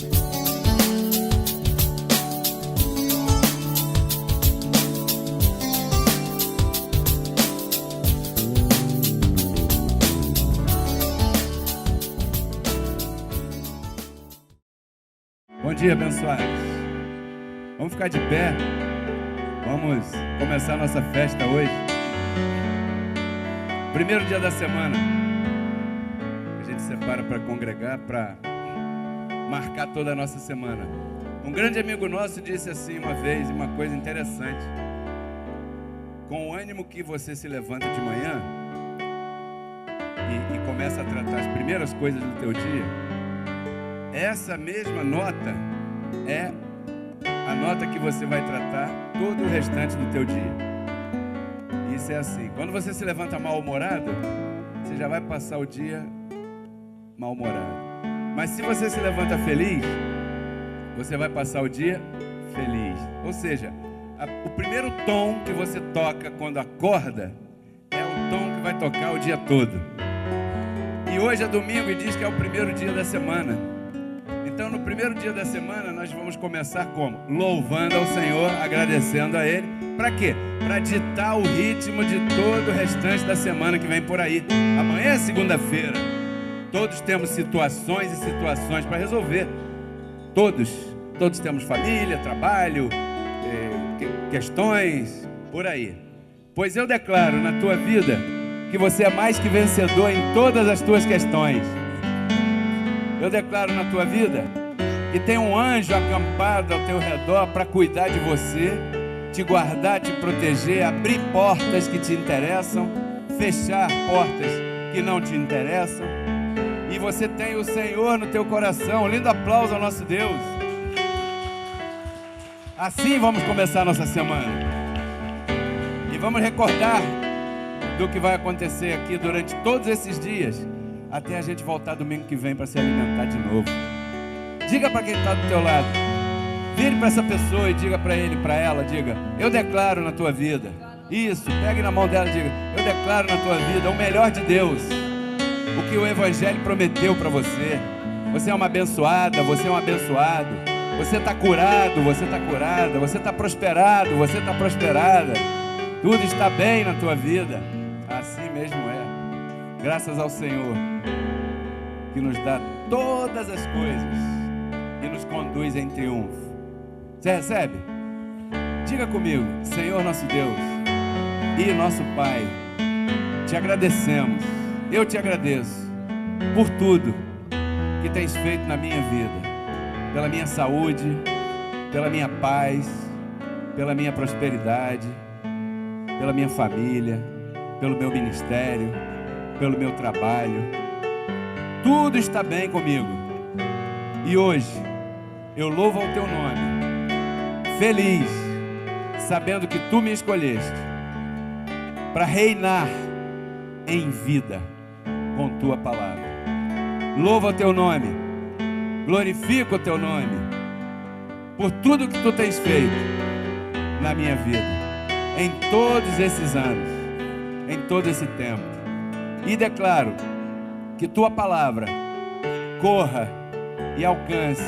Bom dia, abençoados. Vamos ficar de pé. Vamos começar a nossa festa hoje. Primeiro dia da semana. A gente separa para congregar, para marcar toda a nossa semana. Um grande amigo nosso disse assim uma vez, uma coisa interessante. Com o ânimo que você se levanta de manhã e começa a tratar as primeiras coisas do teu dia, essa mesma nota é a nota que você vai tratar todo o restante do teu dia. Isso é assim. Quando você se levanta mal-humorado, você já vai passar o dia mal-humorado. Mas se você se levanta feliz, você vai passar o dia feliz. Ou seja, o primeiro tom que você toca quando acorda é o tom que vai tocar o dia todo. E hoje é domingo e diz que é o primeiro dia da semana. Então, no primeiro dia da semana, nós vamos começar como? Louvando ao Senhor, agradecendo a Ele. Para quê? Para ditar o ritmo de todo o restante da semana que vem por aí. Amanhã é segunda-feira. Todos temos situações e situações para resolver. Todos temos família, trabalho, questões, por aí. Pois eu declaro na tua vida que você é mais que vencedor em todas as tuas questões. Eu declaro na tua vida que tem um anjo acampado ao teu redor para cuidar de você, te guardar, te proteger, abrir portas que te interessam, fechar portas que não te interessam. E você tem o Senhor no teu coração. Lindo aplauso ao nosso Deus. Assim vamos começar a nossa semana. E vamos recordar do que vai acontecer aqui durante todos esses dias, até a gente voltar domingo que vem para se alimentar de novo. Diga para quem está do teu lado, vire para essa pessoa e diga para ele, para ela, diga: eu declaro na tua vida. Isso, pegue na mão dela e diga: eu declaro na tua vida o melhor de Deus, o que o Evangelho prometeu para você. Você é uma abençoada, você é um abençoado. Você está curado, você está curada. Você está prosperado, você está prosperada. Tudo está bem na tua vida. Assim mesmo é. Graças ao Senhor, que nos dá todas as coisas e nos conduz em triunfo. Você recebe? Diga comigo: Senhor nosso Deus e nosso Pai, te agradecemos, eu te agradeço por tudo que tens feito na minha vida, pela minha saúde, pela minha paz, pela minha prosperidade, pela minha família, pelo meu ministério, pelo meu trabalho. Tudo está bem comigo. E hoje eu louvo ao teu nome, feliz, sabendo que tu me escolheste para reinar em vida com tua palavra. Louvo ao teu nome, glorifico o teu nome por tudo que tu tens feito na minha vida, em todos esses anos, em todo esse tempo. E declaro que tua palavra corra e alcance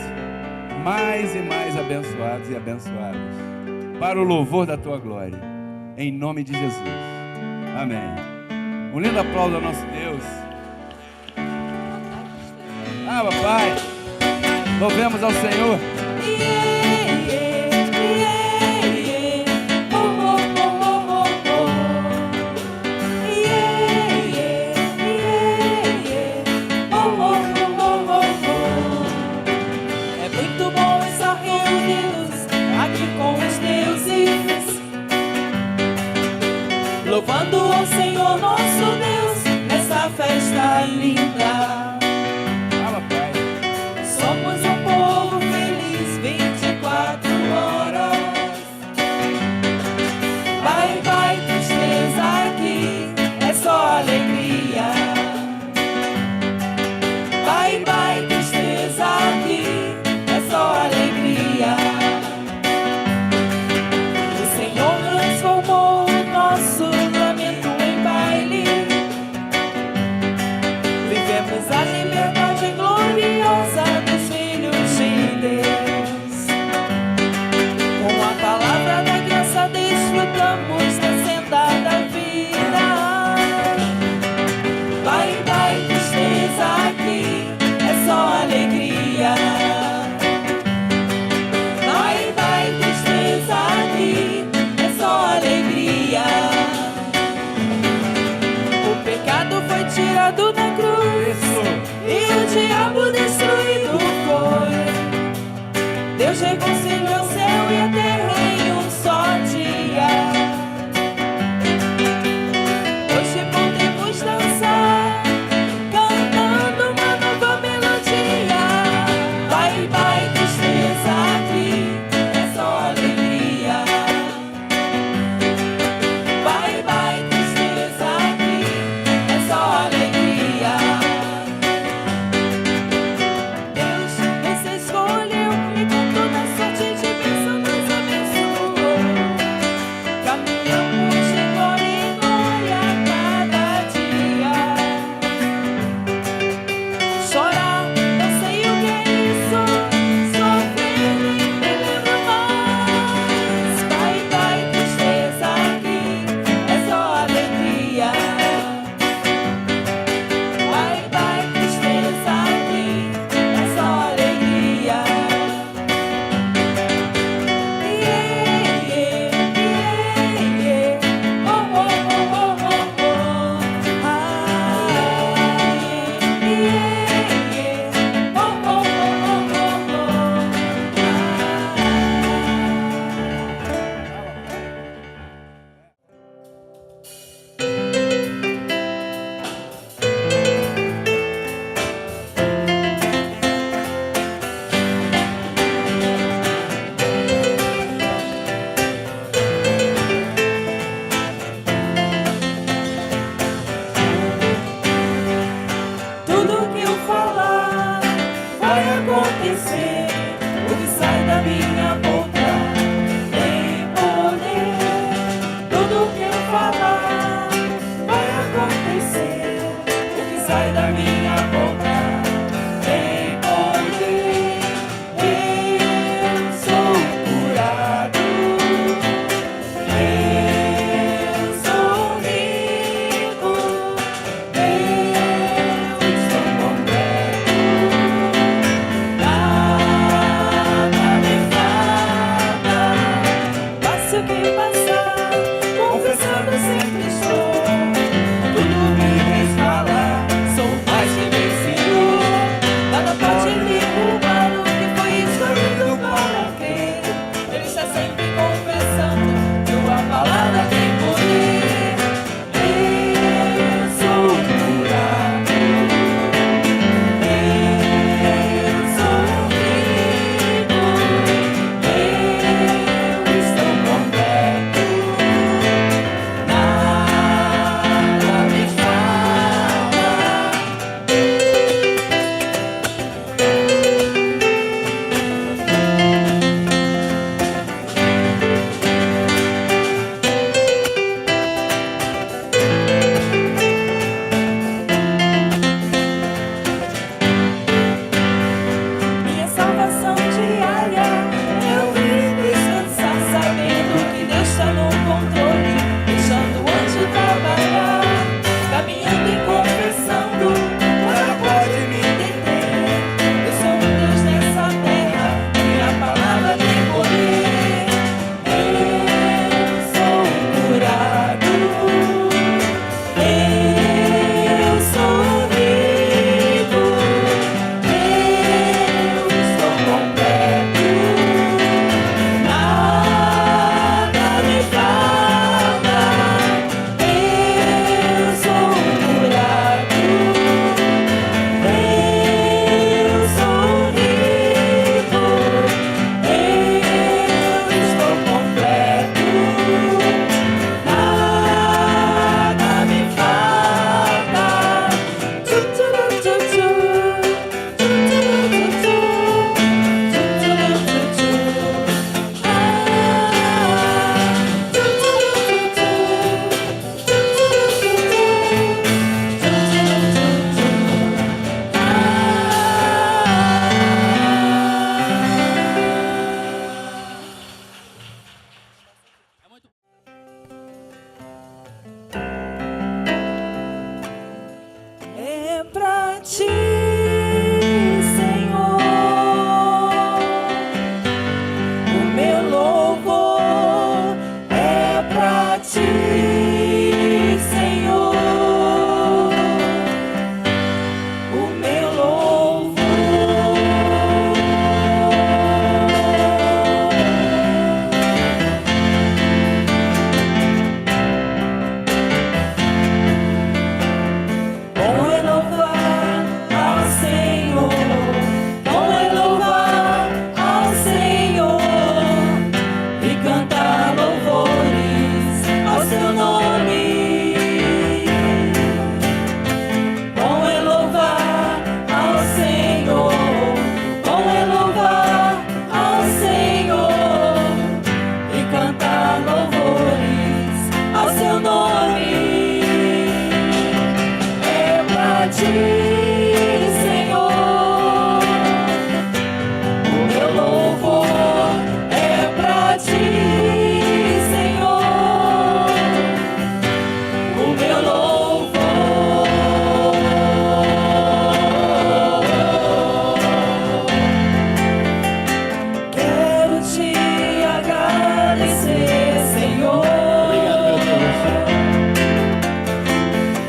mais e mais abençoados e abençoadas, para o louvor da tua glória, em nome de Jesus. Amém. Um lindo aplauso ao nosso Deus. Ah, papai, louvemos ao Senhor. Louvando ao Senhor nosso Deus nessa festa linda. Somos um povo feliz 24 horas. Vai, tristeza aqui, é só alegria. Vai, tristeza aqui, é só alegria. O Senhor transformou o nosso lamento em baile. Vivemos a liberdade gloriosa dos filhos de sai da minha boca tem poder. Eu sou curado, eu sou rico, eu estou completo, nada me falta. Passe o que passar, confessando sempre estou. Tudo me resvala, sou mais que vencedor. Nada pode me roubar o que foi escolhido para crer. Ele está sempre confessando, tua palavra tem poder. Eu sou curado, eu sou rico, eu estou completo, nada me falta. Minha salvação diária, eu vim descansar, sabendo que Deus está no controle, deixando o anjo trabalhar, caminhando e confessando, nada pode me deter. Eu sou um Deus nessa terra, minha palavra tem poder. Eu sou curado, eu sou rico, eu estou completo, nada me falta. Eu sou curado, eu sou rico, eu estou completo, nada me falta. Tchu, tchu, tchu, tchu, tchu, tchu, tchu, tchu, tchu, tchu, tchu. É pra ti, Senhor, o meu louvor. É pra ti, Senhor, o meu louvor. Bom é louvar ao Senhor, bom é louvar ao Senhor e cantar louvores ao seu nome. Bom é louvar ao Senhor, bom é louvar ao Senhor e cantar louvores ao seu nome. É pra ti, Senhor, o meu louvor. É pra ti, Senhor, o meu louvor. Quero te agradecer, Senhor,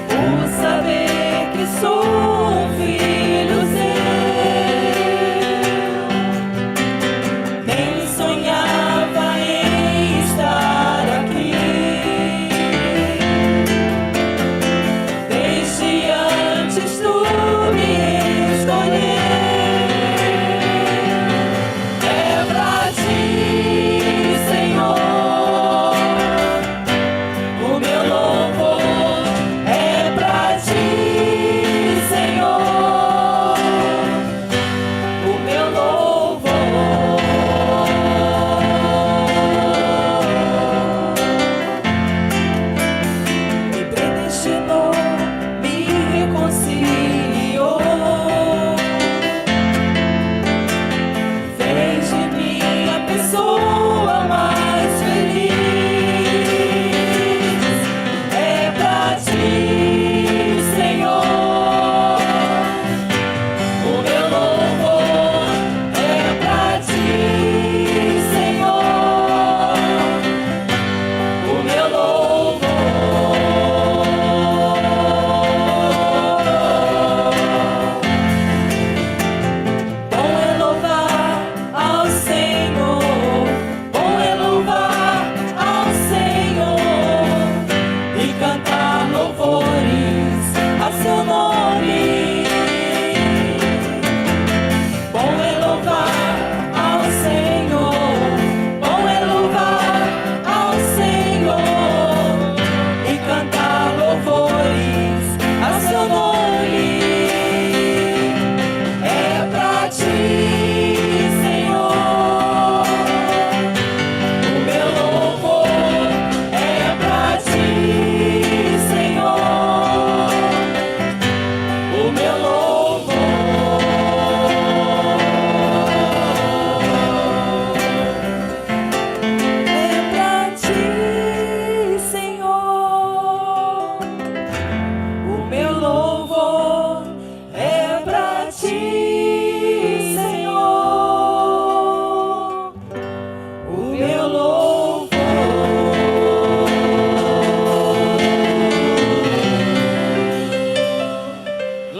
por saber que sou um filho seu. Nem sonhava em estar aqui, desde antes tu me escolher. É pra ti, Senhor, o meu louvor. É pra ti, Senhor, o meu louvor. Me predestinou, me reconciliou.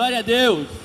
Glória a Deus.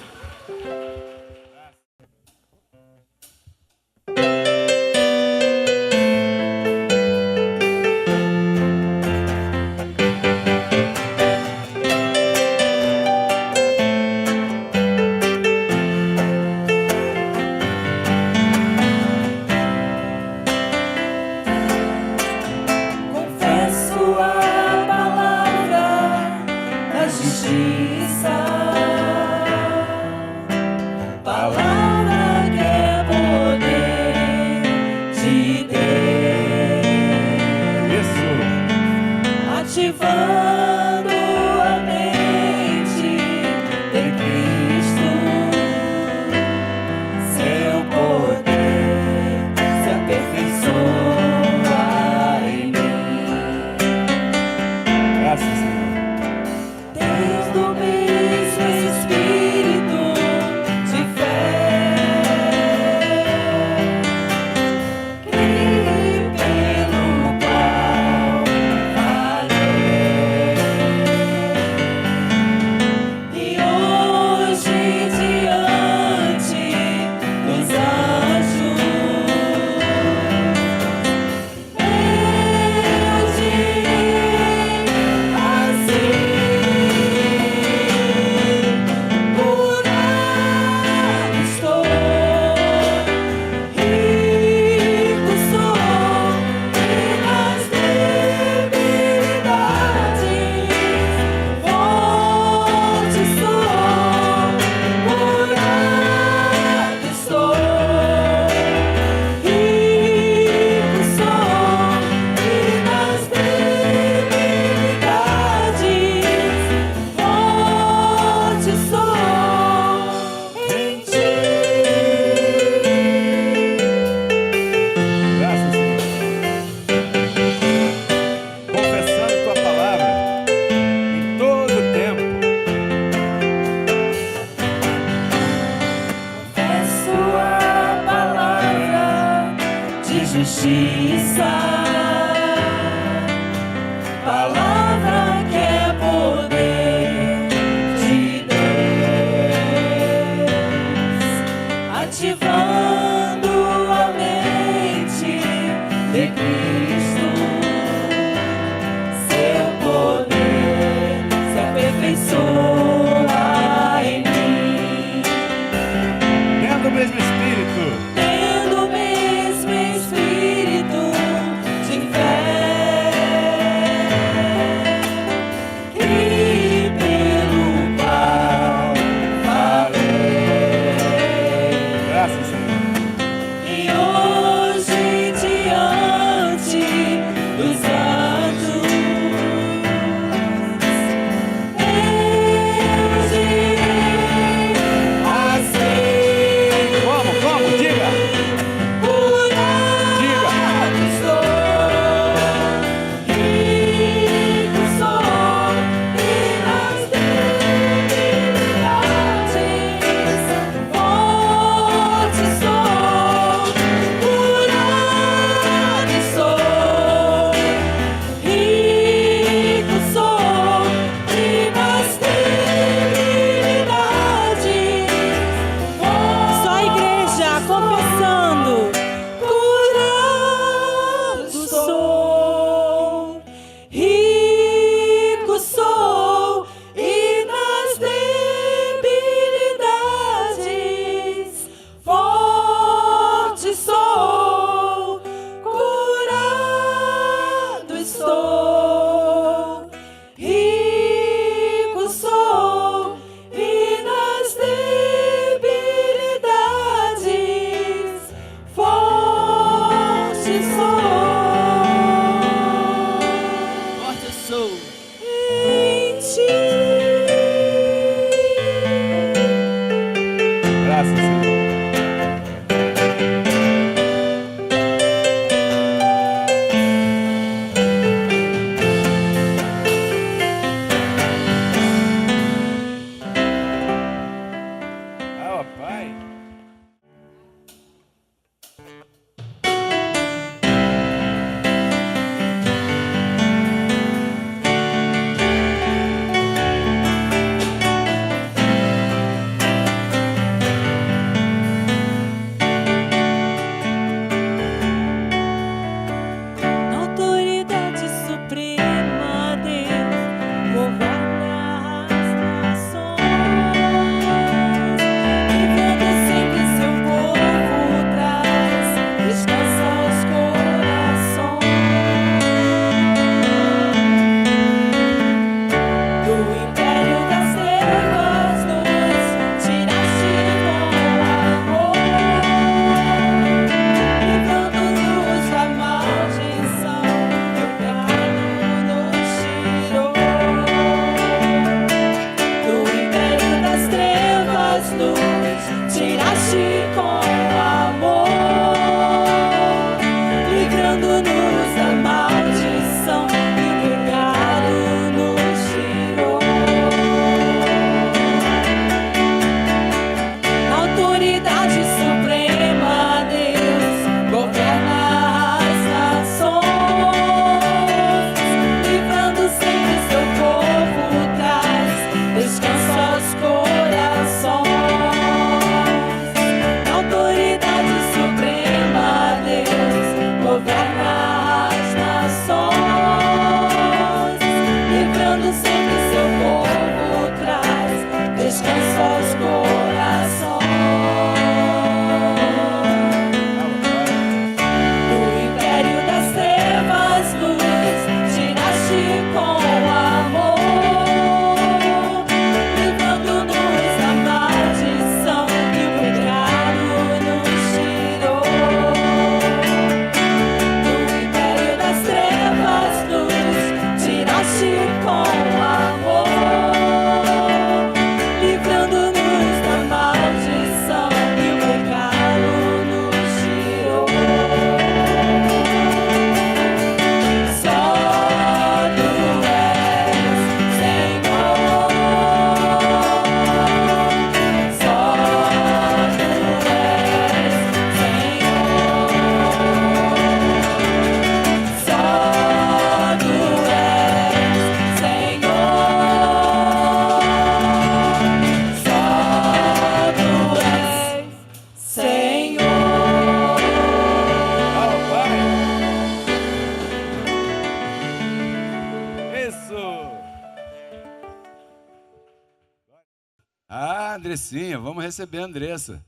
Ah, Andressinha, vamos receber a Andressa.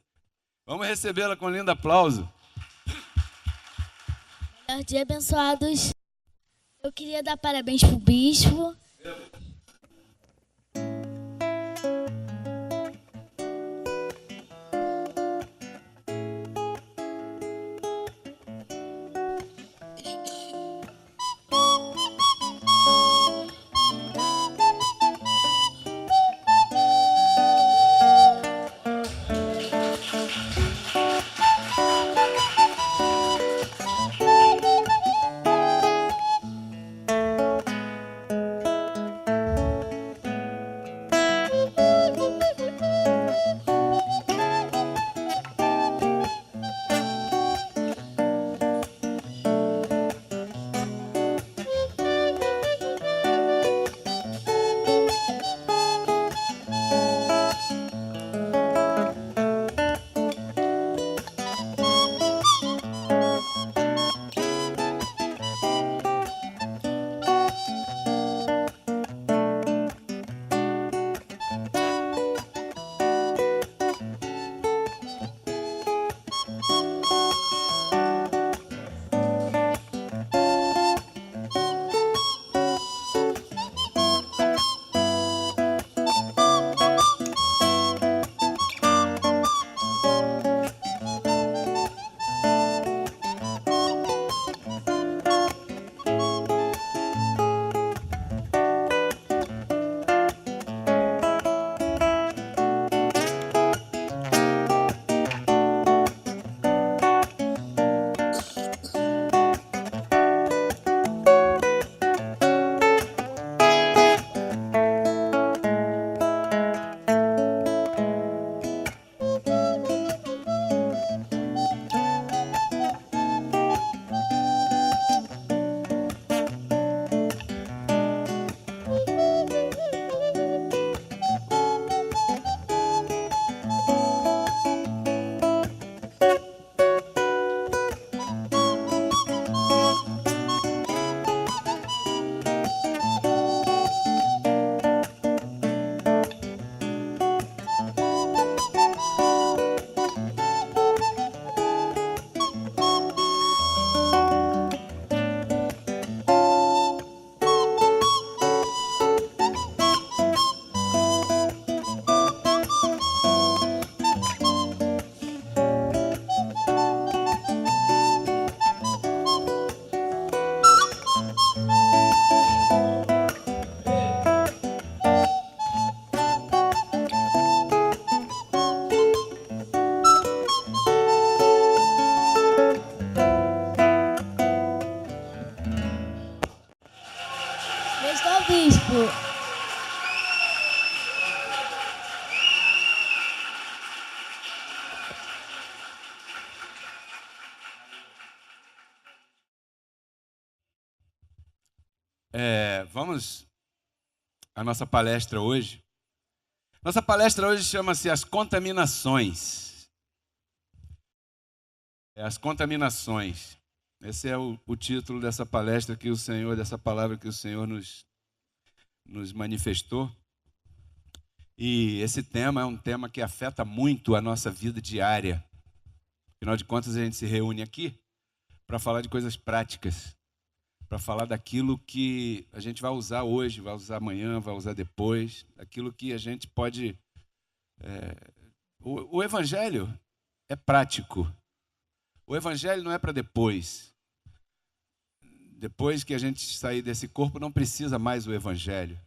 Vamos recebê-la com um lindo aplauso. Melhor dia, abençoados. Eu queria dar parabéns pro bispo. Beijo do bispo. Vamos à nossa palestra hoje. Nossa palestra hoje chama-se As Contaminações. As Contaminações. Esse é o título dessa palestra que o Senhor, dessa palavra que o Senhor nos manifestou. E esse tema é um tema que afeta muito a nossa vida diária. Afinal de contas, a gente se reúne aqui para falar de coisas práticas, para falar daquilo que a gente vai usar hoje, vai usar amanhã, vai usar depois, daquilo que a gente pode... O Evangelho é prático. O Evangelho não é para depois. Depois que a gente sair desse corpo, não precisa mais o Evangelho.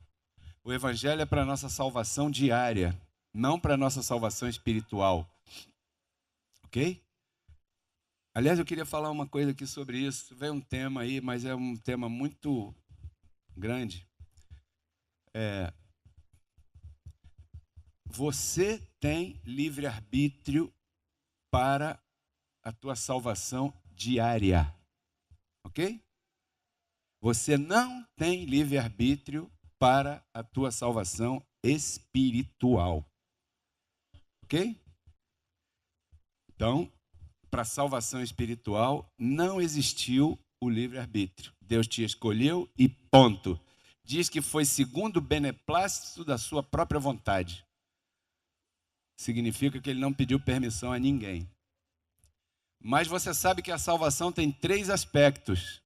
O Evangelho é para a nossa salvação diária, não para a nossa salvação espiritual. Ok? Aliás, eu queria falar uma coisa aqui sobre isso. Veio um tema aí, mas é um tema muito grande. Você tem livre-arbítrio para a tua salvação diária. Ok? Você não tem livre-arbítrio para a tua salvação espiritual. Ok? Então, para a salvação espiritual, não existiu o livre-arbítrio. Deus te escolheu e ponto. Diz que foi segundo o beneplácito da sua própria vontade. significa que ele não pediu permissão a ninguém. Mas você sabe que a salvação tem 3 aspectos.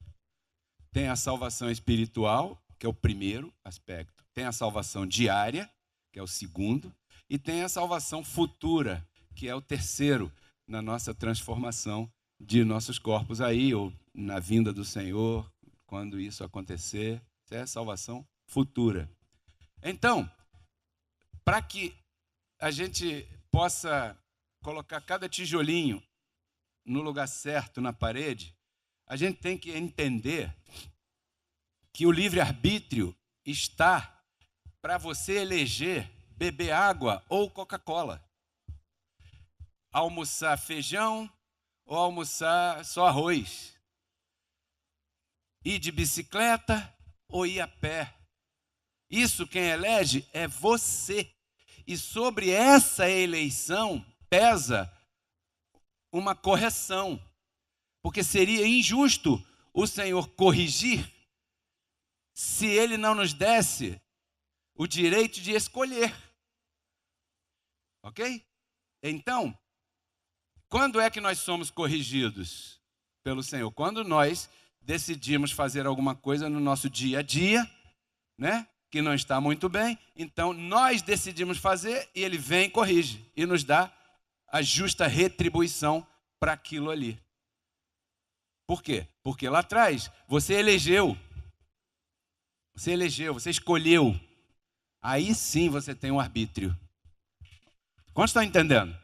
Tem a salvação espiritual, que é o primeiro aspecto. Tem a salvação diária, que é o segundo. E tem a salvação futura, que é o terceiro, na nossa transformação de nossos corpos aí, ou na vinda do Senhor, quando isso acontecer. Isso é a salvação futura. Então, para que a gente possa colocar cada tijolinho no lugar certo na parede, a gente tem que entender que o livre-arbítrio está para você eleger beber água ou Coca-Cola, almoçar feijão ou almoçar só arroz, ir de bicicleta ou ir a pé. Isso quem elege é você. E sobre essa eleição pesa uma correção, porque seria injusto o Senhor corrigir se Ele não nos desse o direito de escolher. Ok? Então, quando é que nós somos corrigidos pelo Senhor? Quando nós decidimos fazer alguma coisa no nosso dia a dia, né? Que não está muito bem, então nós decidimos fazer e Ele vem e corrige e nos dá a justa retribuição para aquilo ali. Por quê? Porque lá atrás você elegeu, você escolheu. Aí sim você tem um arbítrio. Quantos estão entendendo?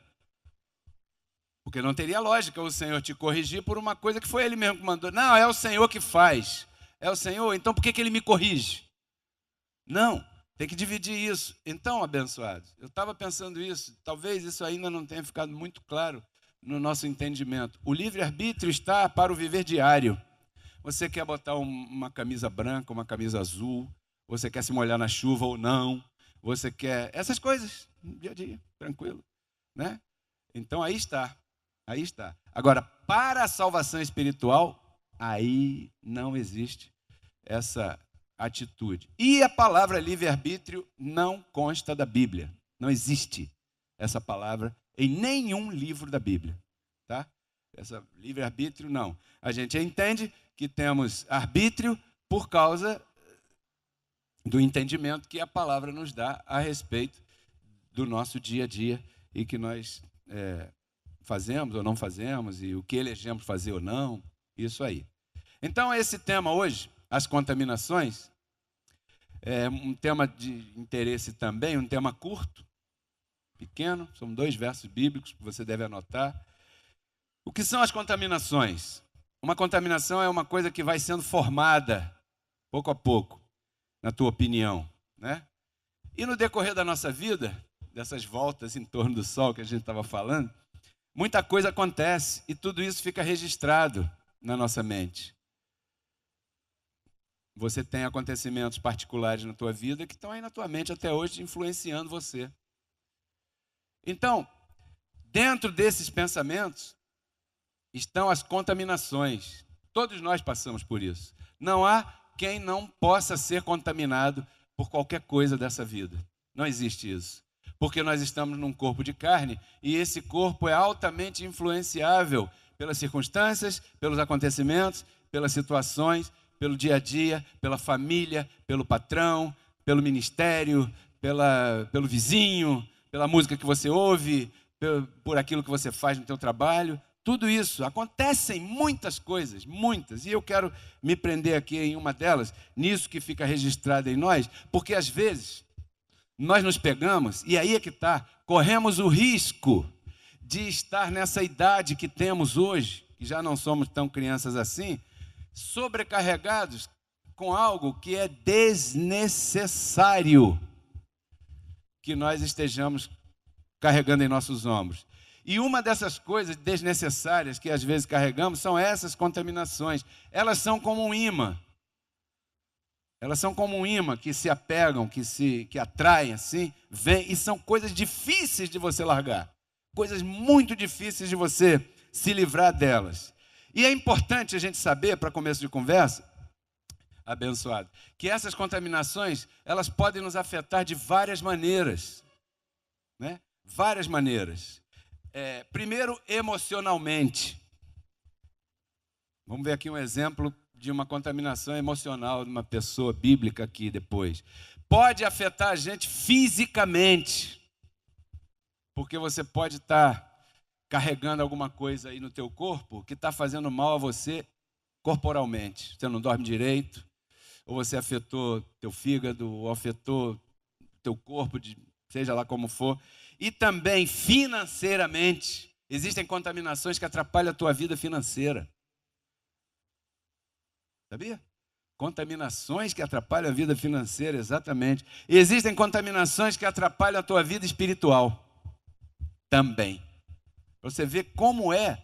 Porque não teria lógica o Senhor te corrigir por uma coisa que foi Ele mesmo que mandou. Não, é o Senhor que faz. É o Senhor, então por que Ele me corrige? Não, tem que dividir isso. Então, abençoados, eu estava pensando isso, talvez isso ainda não tenha ficado muito claro no nosso entendimento. O livre-arbítrio está para o viver diário. Você quer botar uma camisa branca, uma camisa azul, você quer se molhar na chuva ou não, você quer essas coisas, dia a dia, tranquilo, né? Então aí está. Agora, para a salvação espiritual, aí não existe essa atitude. E a palavra livre-arbítrio não consta da Bíblia. Não existe essa palavra em nenhum livro da Bíblia. Tá? Essa livre-arbítrio, não. A gente entende que temos arbítrio por causa do entendimento que a palavra nos dá a respeito do nosso dia a dia e que nós fazemos ou não fazemos e o que elegemos fazer ou não, isso aí. Então, esse tema hoje, as contaminações, é um tema de interesse também, um tema curto, pequeno, são 2 versos bíblicos que você deve anotar. O que são as contaminações? Uma contaminação é uma coisa que vai sendo formada, pouco a pouco, na tua opinião, né? E no decorrer da nossa vida, dessas voltas em torno do sol que a gente estava falando, muita coisa acontece e tudo isso fica registrado na nossa mente. Você tem acontecimentos particulares na tua vida que estão aí na tua mente até hoje, influenciando você. Então, dentro desses pensamentos estão as contaminações. Todos nós passamos por isso. Não há quem não possa ser contaminado por qualquer coisa dessa vida. Não existe isso. Porque nós estamos num corpo de carne e esse corpo é altamente influenciável pelas circunstâncias, pelos acontecimentos, pelas situações, pelo dia a dia, pela família, pelo patrão, pelo ministério, pelo vizinho, pela música que você ouve, por aquilo que você faz no teu trabalho. Tudo isso, acontecem muitas coisas, muitas. E eu quero me prender aqui em uma delas, nisso que fica registrado em nós, porque às vezes nós nos pegamos, e aí é que está, corremos o risco de estar nessa idade que temos hoje, que já não somos tão crianças assim, sobrecarregados com algo que é desnecessário que nós estejamos carregando em nossos ombros. E uma dessas coisas desnecessárias que às vezes carregamos são essas contaminações. Elas são como um imã. Elas são como um imã que se apegam, que atraem assim, vem, e são coisas difíceis de você largar. Coisas muito difíceis de você se livrar delas. E é importante a gente saber, para começo de conversa, abençoado, que essas contaminações, elas podem nos afetar de várias maneiras, né? Várias maneiras. Primeiro, emocionalmente. Vamos ver aqui um exemplo de uma contaminação emocional de uma pessoa bíblica aqui depois. Pode afetar a gente fisicamente, porque você pode estar carregando alguma coisa aí no teu corpo que está fazendo mal a você corporalmente. Você não dorme direito, ou você afetou teu fígado, ou afetou teu corpo, seja lá como for. E também financeiramente. Existem contaminações que atrapalham a tua vida financeira. Sabia? Contaminações que atrapalham a vida financeira, exatamente. E existem contaminações que atrapalham a tua vida espiritual também. Você vê como é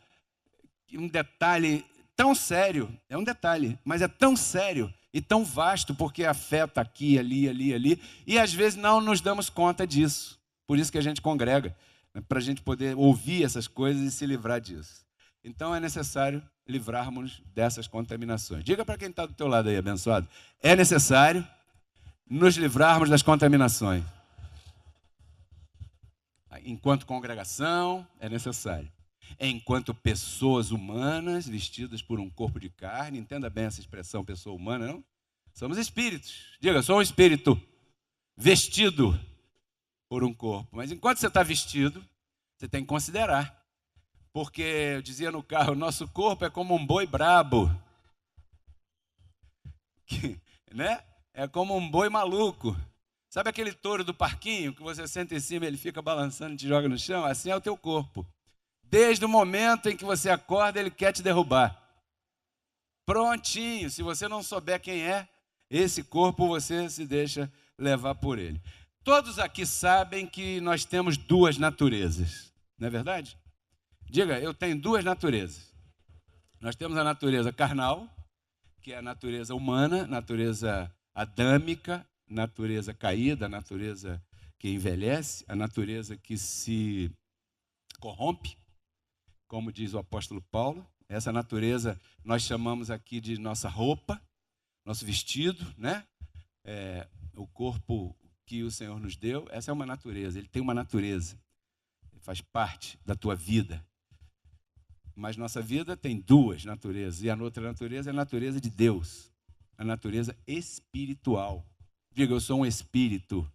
um detalhe tão sério, é um detalhe, mas é tão sério e tão vasto, porque afeta aqui, ali, e às vezes não nos damos conta disso. Por isso que a gente congrega, né, para a gente poder ouvir essas coisas e se livrar disso. Então é necessário livrarmos dessas contaminações. Diga para quem está do teu lado aí, abençoado. É necessário nos livrarmos das contaminações. Enquanto congregação, é necessário. Enquanto pessoas humanas vestidas por um corpo de carne, entenda bem essa expressão, pessoa humana, não? Somos espíritos. Diga, sou um espírito vestido por um corpo. Mas enquanto você está vestido, você tem que considerar. Porque eu dizia no carro, nosso corpo é como um boi brabo. Né? É como um boi maluco. Sabe aquele touro do parquinho que você senta em cima e ele fica balançando e te joga no chão? Assim é o teu corpo. Desde o momento em que você acorda, ele quer te derrubar. Prontinho. Se você não souber quem é esse corpo, você se deixa levar por ele. Todos aqui sabem que nós temos duas naturezas, não é verdade? Diga, eu tenho duas naturezas. Nós temos a natureza carnal, que é a natureza humana, natureza adâmica, natureza caída, a natureza que envelhece, a natureza que se corrompe, como diz o apóstolo Paulo. Essa natureza nós chamamos aqui de nossa roupa, nosso vestido, né? O corpo que o Senhor nos deu, essa é uma natureza, ele tem uma natureza, faz parte da tua vida. Mas nossa vida tem duas naturezas, e a outra natureza é a natureza de Deus, a natureza espiritual. Diga, eu sou um espírito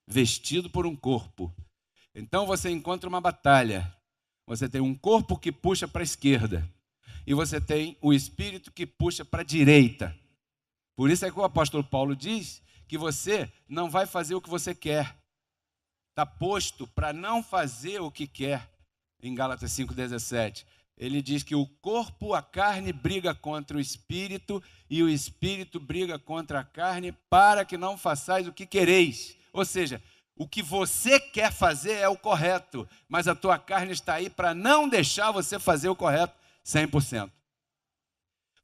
vestido por um corpo. Então você encontra uma batalha. Você tem um corpo que puxa para a esquerda, e você tem o espírito que puxa para a direita. Por isso é que o apóstolo Paulo diz que você não vai fazer o que você quer. Está posto para não fazer o que quer. Em Gálatas 5,17. Ele diz que o corpo, a carne, briga contra o espírito, e o espírito briga contra a carne, para que não façais o que quereis. Ou seja, o que você quer fazer é o correto, mas a tua carne está aí para não deixar você fazer o correto 100%.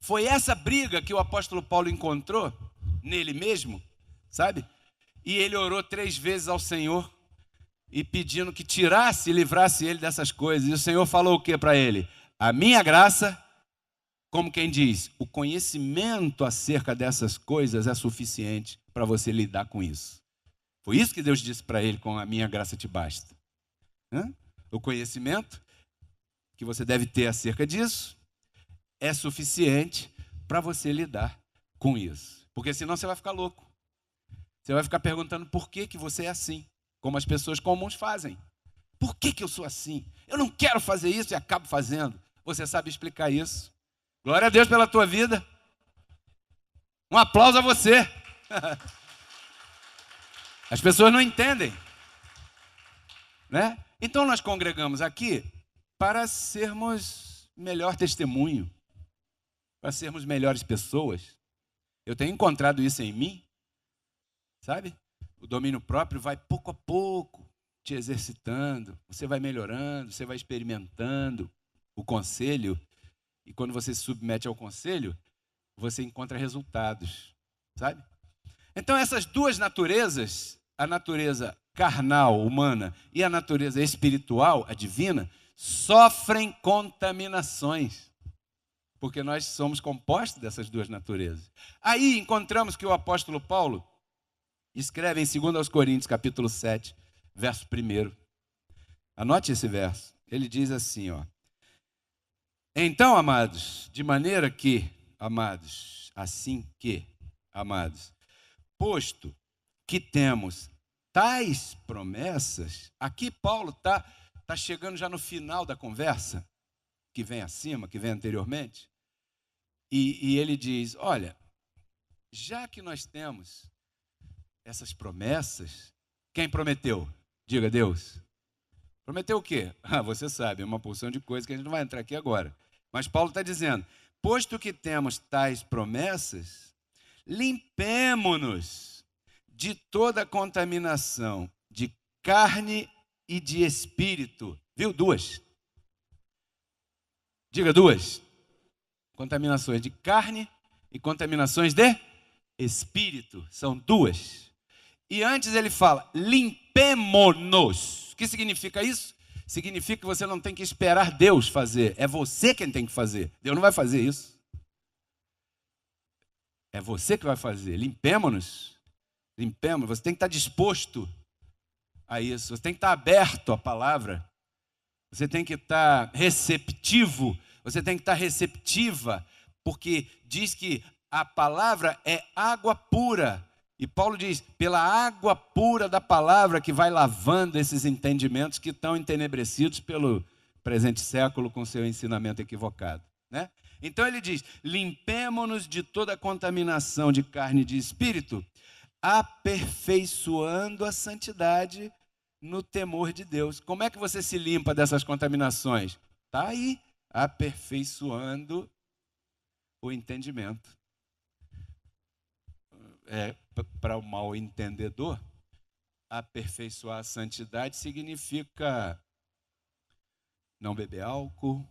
Foi essa briga que o apóstolo Paulo encontrou nele mesmo, sabe? E ele orou 3 vezes ao Senhor e pedindo que tirasse e livrasse ele dessas coisas. E o Senhor falou o que para ele? A minha graça, como quem diz, o conhecimento acerca dessas coisas é suficiente para você lidar com isso. Foi isso que Deus disse para ele, com a minha graça te basta. O conhecimento que você deve ter acerca disso é suficiente para você lidar com isso. Porque senão você vai ficar louco. Você vai ficar perguntando por que você é assim, como as pessoas comuns fazem. Por que eu sou assim? Eu não quero fazer isso e acabo fazendo. Você sabe explicar isso. Glória a Deus pela tua vida. Um aplauso a você. As pessoas não entendem, né? Então nós congregamos aqui para sermos melhor testemunho, para sermos melhores pessoas. Eu tenho encontrado isso em mim, sabe? O domínio próprio vai pouco a pouco te exercitando, você vai melhorando, você vai experimentando o conselho, e quando você se submete ao conselho, você encontra resultados, sabe? Então essas duas naturezas, a natureza carnal, humana, e a natureza espiritual, a divina, sofrem contaminações, porque nós somos compostos dessas duas naturezas. Aí encontramos que o apóstolo Paulo escreve em 2 Coríntios, capítulo 7, verso 1. Anote esse verso. Ele diz assim, ó. Então, amados, de maneira que, amados, assim que, amados, posto que temos tais promessas, aqui Paulo está chegando já no final da conversa, que vem acima, que vem anteriormente, e ele diz, olha, já que nós temos essas promessas, quem prometeu? Diga, Deus. Prometeu o quê? Você sabe, é uma porção de coisas que a gente não vai entrar aqui agora. Mas Paulo está dizendo, posto que temos tais promessas, limpemo-nos de toda contaminação de carne e de espírito. Viu? Duas. Diga duas. Contaminações de carne e contaminações de espírito. São duas. E antes ele fala, limpemo-nos. O que significa isso? Significa que você não tem que esperar Deus fazer. É você quem tem que fazer. Deus não vai fazer isso. É você que vai fazer. Limpemo-nos. Limpemos. Você tem que estar disposto a isso. Você tem que estar aberto à palavra. Você tem que estar receptivo. Você tem que estar receptiva. Porque diz que a palavra é água pura. E Paulo diz, pela água pura da palavra que vai lavando esses entendimentos que estão entenebrecidos pelo presente século com seu ensinamento equivocado, né? Então ele diz, limpemo-nos de toda contaminação de carne e de espírito, aperfeiçoando a santidade no temor de Deus. Como é que você se limpa dessas contaminações? Está aí, aperfeiçoando o entendimento. Para o mal entendedor, aperfeiçoar a santidade significa não beber álcool,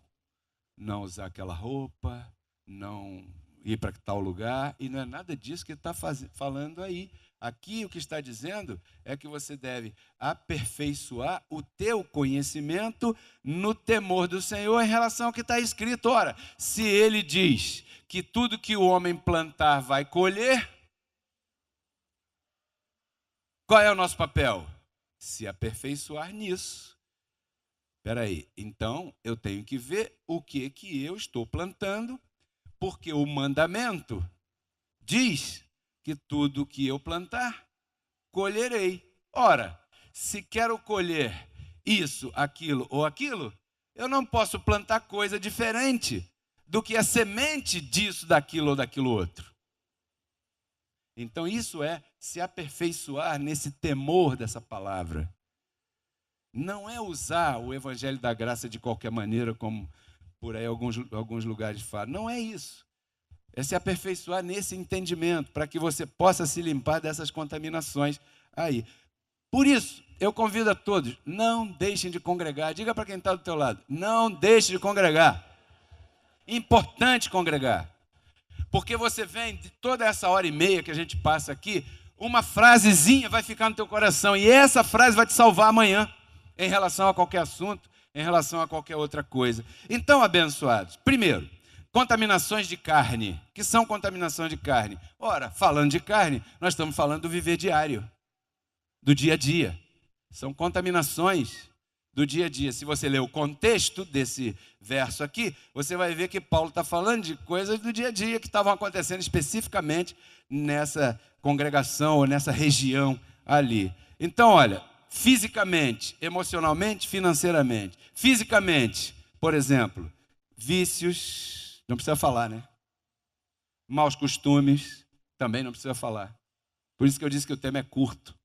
não usar aquela roupa, não ir para tal lugar, e não é nada disso que está falando aí. Aqui o que está dizendo é que você deve aperfeiçoar o teu conhecimento no temor do Senhor em relação ao que está escrito. Ora, se ele diz que tudo que o homem plantar vai colher, qual é o nosso papel? Se aperfeiçoar nisso. Espera aí, então eu tenho que ver o que eu estou plantando, porque o mandamento diz que tudo que eu plantar, colherei. Ora, se quero colher isso, aquilo ou aquilo, eu não posso plantar coisa diferente do que a semente disso, daquilo ou daquilo outro. Então isso é se aperfeiçoar nesse temor dessa palavra. Não é usar o evangelho da graça de qualquer maneira, como por aí alguns lugares falam. Não é isso. É se aperfeiçoar nesse entendimento, para que você possa se limpar dessas contaminações aí. Por isso, eu convido a todos, não deixem de congregar. Diga para quem está do teu lado, não deixe de congregar. Importante congregar. Porque você vem de toda essa hora e meia que a gente passa aqui, uma frasezinha vai ficar no teu coração, e essa frase vai te salvar amanhã, em relação a qualquer assunto, em relação a qualquer outra coisa. Então, abençoados, primeiro, contaminações de carne. Que são contaminações de carne? Ora, falando de carne, nós estamos falando do viver diário, do dia a dia. São contaminações do dia a dia. Se você ler o contexto desse verso aqui, você vai ver que Paulo está falando de coisas do dia a dia que estavam acontecendo especificamente nessa congregação ou nessa região ali. Então, olha, fisicamente, emocionalmente, financeiramente. Fisicamente, por exemplo, vícios, não precisa falar, né? Maus costumes, também não precisa falar. Por isso que eu disse que o tema é curto.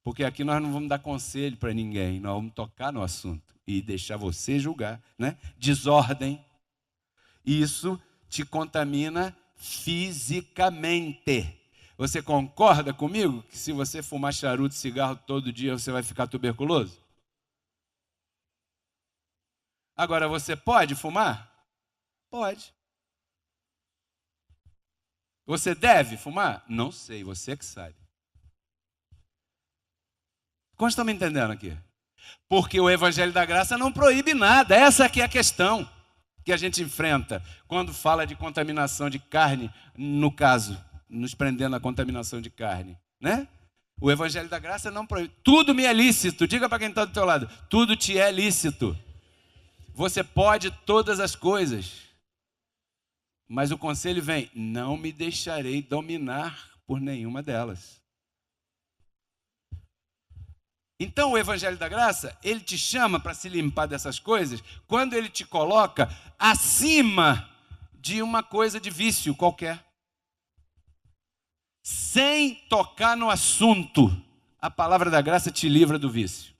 Porque aqui nós não vamos dar conselho para ninguém, nós vamos tocar no assunto e deixar você julgar, né? Desordem, isso te contamina fisicamente. Você concorda comigo que se você fumar charuto e cigarro todo dia, você vai ficar tuberculoso? Agora, você pode fumar? Pode. Você deve fumar? Não sei, você que sabe. Quantos estão me entendendo aqui? Porque o Evangelho da Graça não proíbe nada. Essa aqui é a questão que a gente enfrenta quando fala de contaminação de carne, no caso, nos prendendo à contaminação de carne, né? O Evangelho da Graça não proíbe. Tudo me é lícito. Diga para quem está do teu lado. Tudo te é lícito. Você pode todas as coisas. Mas o conselho vem: não me deixarei dominar por nenhuma delas. Então o Evangelho da Graça, ele te chama para se limpar dessas coisas, quando ele te coloca acima de uma coisa de vício qualquer. Sem tocar no assunto, a palavra da graça te livra do vício.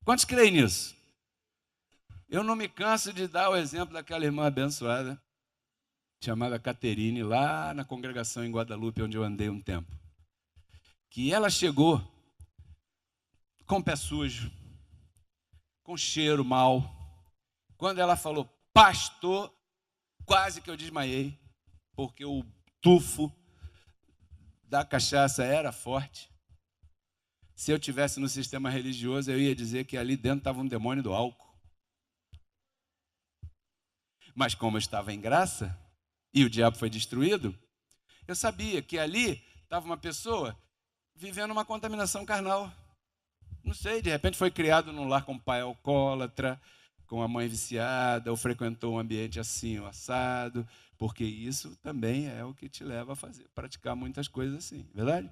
Quantos creem nisso? Eu não me canso de dar o exemplo daquela irmã abençoada, chamada Caterine, lá na congregação em Guadalupe, onde eu andei um tempo. Que ela chegou com o pé sujo, com cheiro mal. Quando ela falou, pastor, quase que eu desmaiei, porque o tufo da cachaça era forte. Se eu tivesse no sistema religioso, eu ia dizer que ali dentro estava um demônio do álcool. Mas como eu estava em graça, e o diabo foi destruído, eu sabia que ali estava uma pessoa vivendo uma contaminação carnal. Não sei, de repente foi criado num lar com um pai alcoólatra, com a mãe viciada, ou frequentou um ambiente assim, ou assado, porque isso também é o que te leva a praticar muitas coisas assim, verdade?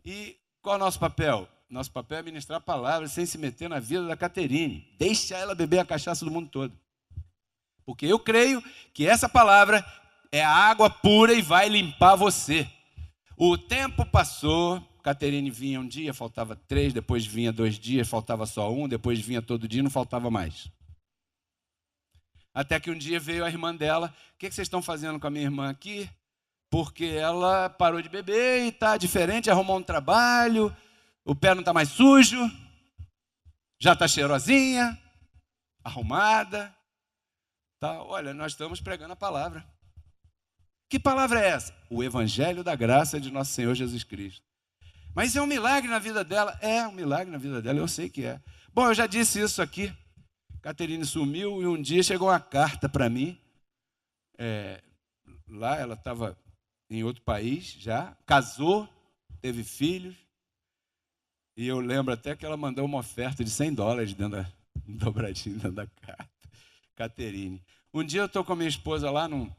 E qual é o nosso papel? Nosso papel é ministrar a palavra sem se meter na vida da Caterine. Deixa ela beber a cachaça do mundo todo. Porque eu creio que essa palavra é a água pura e vai limpar você. O tempo passou, Caterine vinha um dia, faltava 3, depois vinha 2 dias, faltava só 1, depois vinha todo dia, não faltava mais. Até que um dia veio a irmã dela, o que vocês estão fazendo com a minha irmã aqui? Porque ela parou de beber e está diferente, arrumou um trabalho, o pé não está mais sujo, já está cheirosinha, arrumada. Tá, olha, nós estamos pregando a palavra. Que palavra é essa? O Evangelho da Graça de nosso Senhor Jesus Cristo. Mas é um milagre na vida dela? É um milagre na vida dela, eu sei que é. Bom, eu já disse isso aqui. Caterine sumiu e um dia chegou uma carta para mim. Lá ela estava em outro país já, casou, teve filhos. E eu lembro até que ela mandou uma oferta de $100 dentro um dobradinho dentro da carta. Caterine. Um dia eu estou com a minha esposa lá num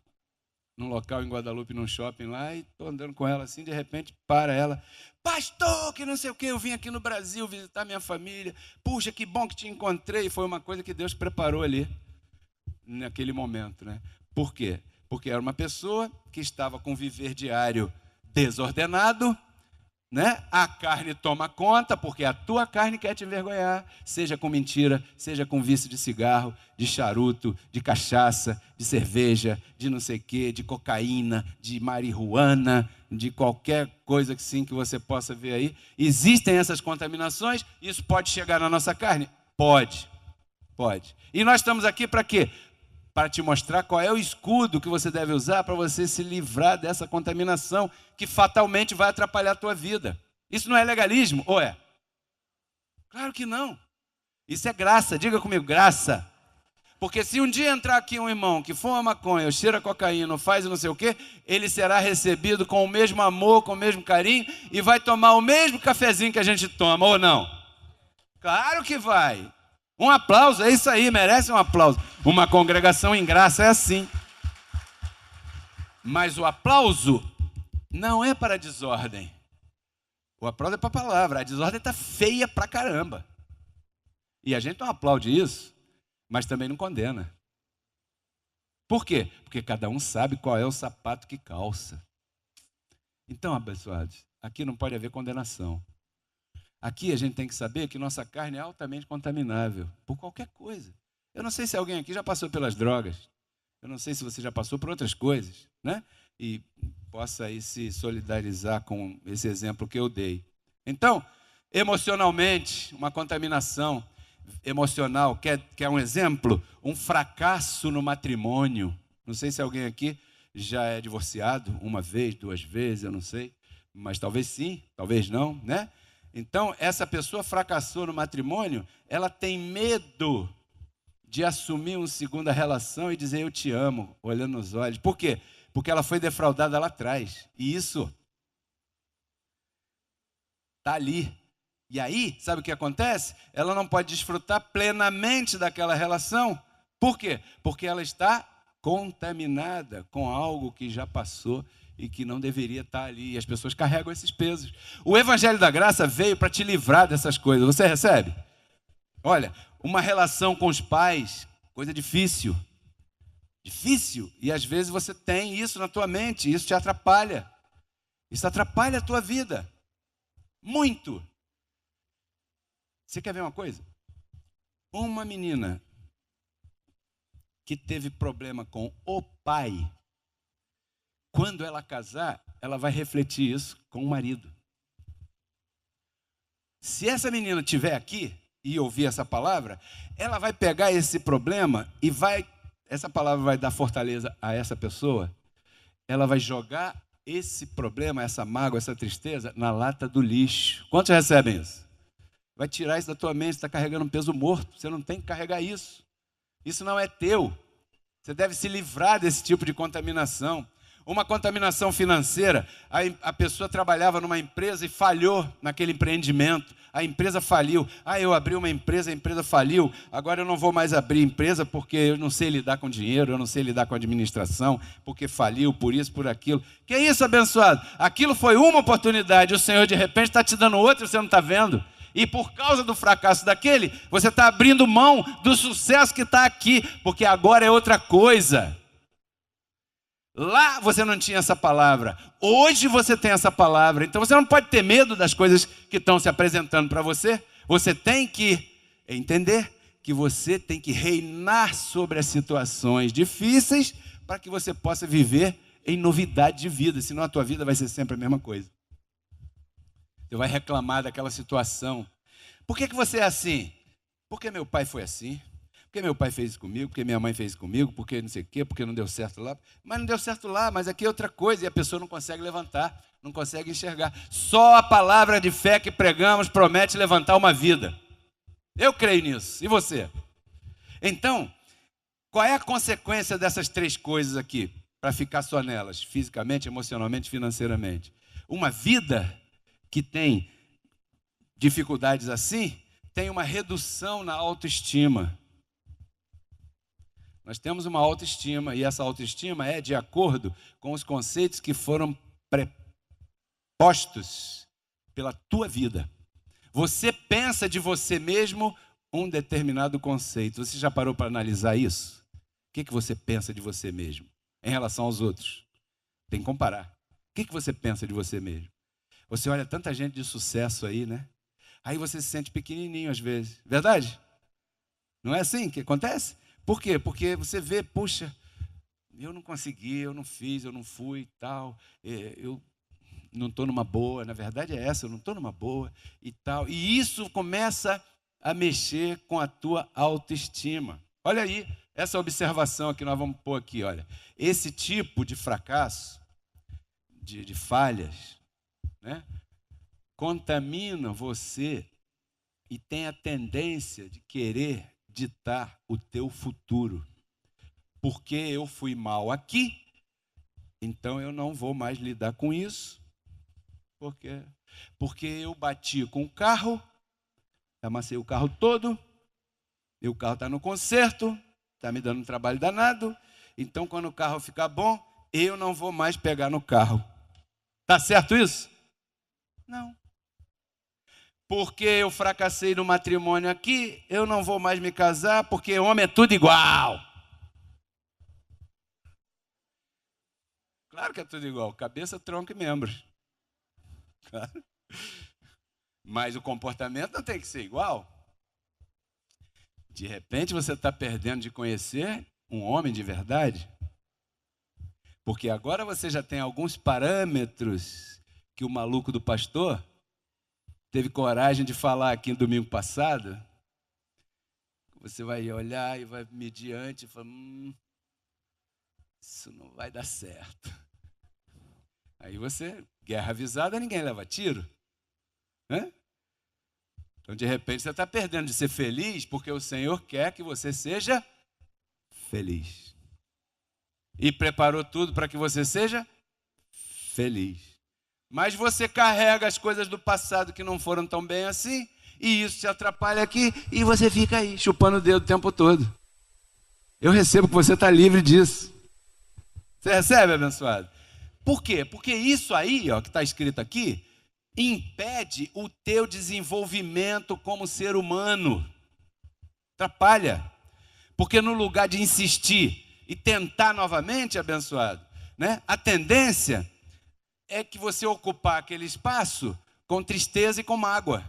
local em Guadalupe, num shopping lá, e estou andando com ela assim, de repente para ela, pastor, que não sei o que, eu vim aqui no Brasil visitar minha família, puxa, que bom que te encontrei, foi uma coisa que Deus preparou ali, naquele momento, né? Por quê? Porque era uma pessoa que estava com viver diário desordenado, né? A carne toma conta, porque a tua carne quer te envergonhar, seja com mentira, seja com vício de cigarro, de charuto, de cachaça, de cerveja, de não sei o quê, de cocaína, de marihuana, de qualquer coisa que sim que você possa ver aí. Existem essas contaminações, isso pode chegar na nossa carne? Pode. E nós estamos aqui para quê? Para te mostrar qual é o escudo que você deve usar para você se livrar dessa contaminação que fatalmente vai atrapalhar a tua vida. Isso não é legalismo, ou é? Claro que não. Isso é graça, diga comigo, graça. Porque se um dia entrar aqui um irmão que fuma maconha, ou cheira cocaína, ou faz não sei o quê, ele será recebido com o mesmo amor, com o mesmo carinho, e vai tomar o mesmo cafezinho que a gente toma, ou não? Claro que vai. Um aplauso, é isso aí, merece um aplauso. Uma congregação em graça é assim. Mas o aplauso não é para a desordem. O aplauso é para a palavra. A desordem está feia pra caramba. E a gente não aplaude isso, mas também não condena. Por quê? Porque cada um sabe qual é o sapato que calça. Então, abençoados, aqui não pode haver condenação. Aqui a gente tem que saber que nossa carne é altamente contaminável por qualquer coisa. Eu não sei se alguém aqui já passou pelas drogas. Eu não sei se você já passou por outras coisas, né? E possa aí se solidarizar com esse exemplo que eu dei. Então, emocionalmente, uma contaminação emocional, quer um exemplo? Um fracasso no matrimônio. Não sei se alguém aqui já é divorciado 1 vez, 2 vezes, eu não sei. Mas talvez sim, talvez não, né? Então, essa pessoa fracassou no matrimônio, ela tem medo de assumir uma segunda relação e dizer eu te amo, olhando nos olhos. Por quê? Porque ela foi defraudada lá atrás. E isso está ali. E aí, sabe o que acontece? Ela não pode desfrutar plenamente daquela relação. Por quê? Porque ela está contaminada com algo que já passou e que não deveria estar ali. E as pessoas carregam esses pesos. O Evangelho da Graça veio para te livrar dessas coisas. Você recebe? Olha, uma relação com os pais, coisa difícil. Difícil. E às vezes você tem isso na tua mente, e isso te atrapalha. Isso atrapalha a tua vida. Muito. Você quer ver uma coisa? Uma menina que teve problema com o pai, quando ela casar, ela vai refletir isso com o marido. Se essa menina estiver aqui e ouvir essa palavra, ela vai pegar esse problema e essa palavra vai dar fortaleza a essa pessoa, ela vai jogar esse problema, essa mágoa, essa tristeza na lata do lixo. Quantos recebem isso? Vai tirar isso da tua mente, você está carregando um peso morto, você não tem que carregar isso. Isso não é teu. Você deve se livrar desse tipo de contaminação. Uma contaminação financeira, a pessoa trabalhava numa empresa e falhou naquele empreendimento. A empresa faliu. Eu abri uma empresa, a empresa faliu. Agora eu não vou mais abrir empresa porque eu não sei lidar com dinheiro, eu não sei lidar com administração, porque faliu, por isso, por aquilo. Que é isso, abençoado? Aquilo foi uma oportunidade, o Senhor de repente está te dando outra e você não está vendo. E por causa do fracasso daquele, você está abrindo mão do sucesso que está aqui, porque agora é outra coisa. Lá você não tinha essa palavra, hoje você tem essa palavra, então você não pode ter medo das coisas que estão se apresentando para você. Você tem que entender que você tem que reinar sobre as situações difíceis para que você possa viver em novidade de vida, senão a tua vida vai ser sempre a mesma coisa. Você vai reclamar daquela situação. Por que você é assim? Porque meu pai foi assim. Porque meu pai fez isso comigo, porque minha mãe fez isso comigo, porque não sei o quê, porque não deu certo lá. Mas não deu certo lá, mas aqui é outra coisa. E a pessoa não consegue levantar, não consegue enxergar. Só a palavra de fé que pregamos promete levantar uma vida. Eu creio nisso. E você? Então, qual é a consequência dessas três coisas aqui? Para ficar só nelas, fisicamente, emocionalmente, financeiramente. Uma vida que tem dificuldades assim, tem uma redução na autoestima. Nós temos uma autoestima, e essa autoestima é de acordo com os conceitos que foram prepostos pela tua vida. Você pensa de você mesmo um determinado conceito. Você já parou para analisar isso? O que você pensa de você mesmo em relação aos outros? Tem que comparar. O que você pensa de você mesmo? Você olha tanta gente de sucesso aí, né? Aí você se sente pequenininho às vezes. Verdade? Não é assim que acontece? Por quê? Porque você vê, puxa, eu não consegui, eu não fiz, eu não fui e tal. Eu não estou numa boa. Na verdade é essa, eu não estou numa boa e tal. E isso começa a mexer com a tua autoestima. Olha aí, essa observação que nós vamos pôr aqui, olha. Esse tipo de fracasso, de falhas, né, contamina você e tem a tendência de querer ditar o teu futuro. Porque eu fui mal aqui, então eu não vou mais lidar com isso. Porque eu bati com o carro, amassei o carro todo, e o carro está no conserto, está me dando um trabalho danado, então quando o carro ficar bom, eu não vou mais pegar no carro. Tá certo isso? Não. Porque eu fracassei no matrimônio aqui, eu não vou mais me casar, porque homem é tudo igual. Claro que é tudo igual, cabeça, tronco e membros. Claro. Mas o comportamento não tem que ser igual. De repente você está perdendo de conhecer um homem de verdade. Porque agora você já tem alguns parâmetros que o maluco do pastor teve coragem de falar aqui no domingo passado. Você vai olhar e vai medir antes e falar, isso não vai dar certo. Aí você, guerra avisada, ninguém leva tiro. Né? Então, de repente, você está perdendo de ser feliz, porque o Senhor quer que você seja feliz. E preparou tudo para que você seja feliz. Mas você carrega as coisas do passado que não foram tão bem assim, e isso te atrapalha aqui, e você fica aí, chupando o dedo o tempo todo. Eu recebo que você está livre disso. Você recebe, abençoado? Por quê? Porque isso aí, ó, que está escrito aqui, impede o teu desenvolvimento como ser humano. Atrapalha. Porque no lugar de insistir e tentar novamente, abençoado, né, a tendência é que você ocupar aquele espaço com tristeza e com mágoa.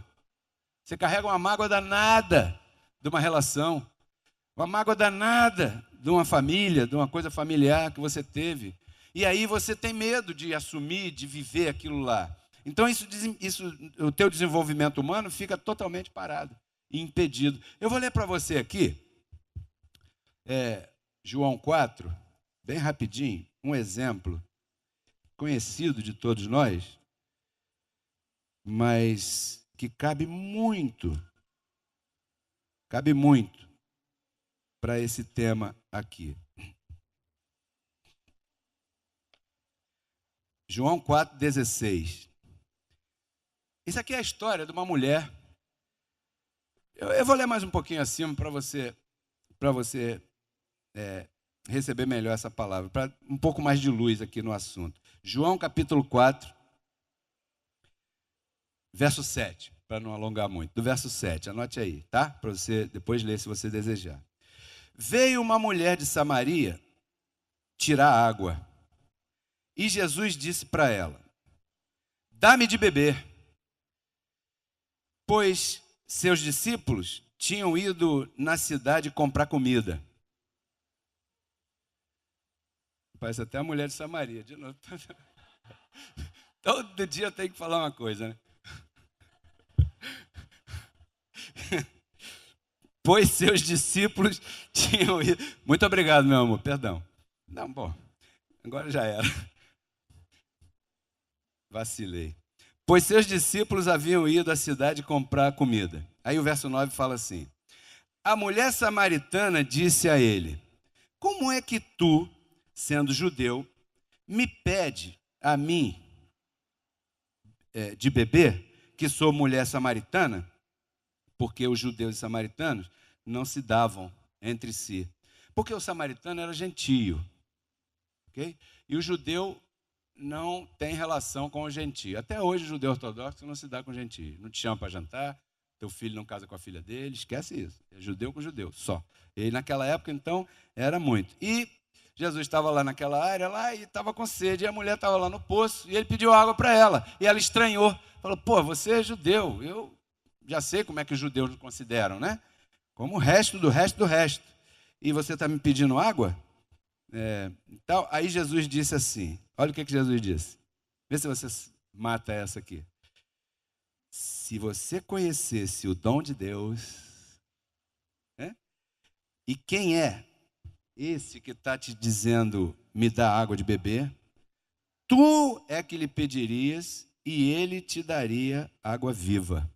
Você carrega uma mágoa danada de uma relação, uma mágoa danada de uma família, de uma coisa familiar que você teve. E aí você tem medo de assumir, de viver aquilo lá. Então o teu desenvolvimento humano fica totalmente parado e impedido. Eu vou ler para você aqui, João 4, bem rapidinho, um exemplo conhecido de todos nós, mas que cabe muito para esse tema aqui. João 4,16. Isso aqui é a história de uma mulher. Eu vou ler mais um pouquinho acima para você receber melhor essa palavra, para um pouco mais de luz aqui no assunto. João capítulo 4, verso 7, para não alongar muito. Do verso 7, anote aí, tá? Para você depois ler se você desejar. Veio uma mulher de Samaria tirar água. E Jesus disse para ela: dá-me de beber. Pois seus discípulos tinham ido na cidade comprar comida. Parece até a mulher de Samaria, de novo. Todo dia eu tenho que falar uma coisa, né? Pois seus discípulos tinham ido... Muito obrigado, meu amor, perdão. Não, bom, agora já era. Vacilei. Pois seus discípulos haviam ido à cidade comprar comida. Aí o verso 9 fala assim: a mulher samaritana disse a ele: como é que tu, sendo judeu, me pede a mim de beber, que sou mulher samaritana? Porque os judeus e samaritanos não se davam entre si. Porque o samaritano era gentio, ok? E o judeu não tem relação com o gentio. Até hoje o judeu ortodoxo não se dá com o gentio. Não te chama para jantar, teu filho não casa com a filha dele, esquece isso. É judeu com judeu, só. E naquela época, então, era muito. E Jesus estava lá naquela área lá e estava com sede. E a mulher estava lá no poço e ele pediu água para ela. E ela estranhou. Falou: pô, você é judeu. Eu já sei como é que os judeus nos consideram, né? Como o resto do resto do resto. E você está me pedindo água? Então, aí Jesus disse assim, olha o que Jesus disse. Vê se você mata essa aqui. Se você conhecesse o dom de Deus, e quem é esse que está te dizendo, me dá água de beber, tu é que lhe pedirias e ele te daria água viva.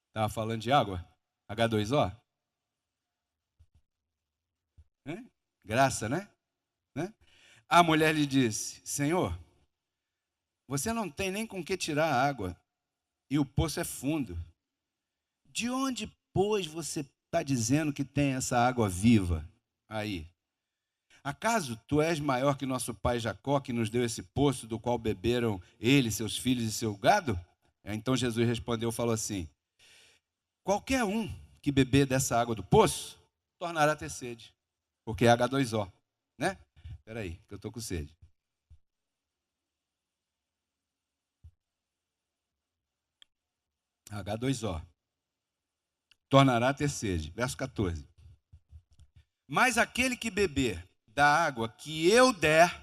Estava falando de água? H2O? Graça, né? A mulher lhe disse: Senhor, você não tem nem com que tirar a água, e o poço é fundo. De onde, pois, você está dizendo que tem essa água viva aí? Acaso tu és maior que nosso pai Jacó, que nos deu esse poço, do qual beberam ele, seus filhos e seu gado? Então Jesus respondeu, falou assim: qualquer um que beber dessa água do poço, tornará a ter sede. Porque é H2O, né? Espera aí, que eu estou com sede. H2O. Tornará a ter sede. Verso 14. Mas aquele que beber da água que eu der,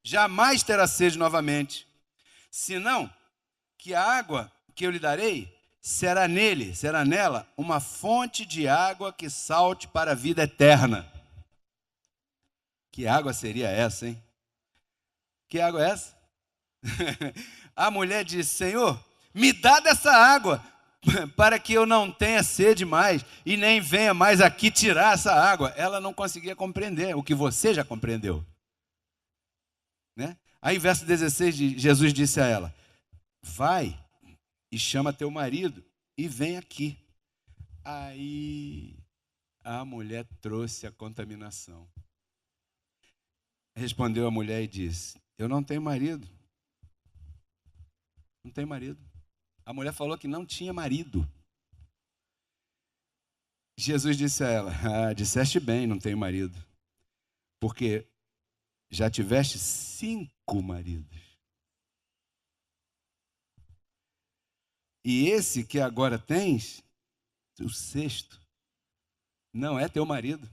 jamais terá sede novamente. Senão que a água que eu lhe darei será nela, uma fonte de água que salte para a vida eterna. Que água seria essa, hein? Que água é essa? A mulher disse: Senhor, me dá dessa água, para que eu não tenha sede mais, e nem venha mais aqui tirar essa água. Ela não conseguia compreender o que você já compreendeu, né? Aí, verso 16, Jesus disse a ela: vai e chama teu marido e vem aqui. Aí a mulher trouxe a contaminação. Respondeu a mulher e disse: eu não tenho marido. Não tenho marido. A mulher falou que não tinha marido. Jesus disse a ela: disseste bem, não tenho marido, porque já tiveste 5 maridos. E esse que agora tens, o 6º, não é teu marido.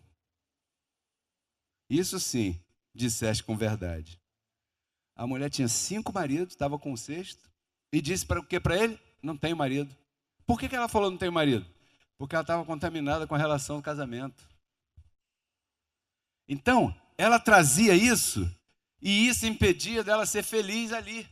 Isso sim, disseste com verdade. A mulher tinha 5 maridos, estava com o 6º, e disse para o quê para ele? Não tenho marido. Por que ela falou não tenho marido? Porque ela estava contaminada com a relação do casamento. Então, ela trazia isso, e isso impedia dela ser feliz ali.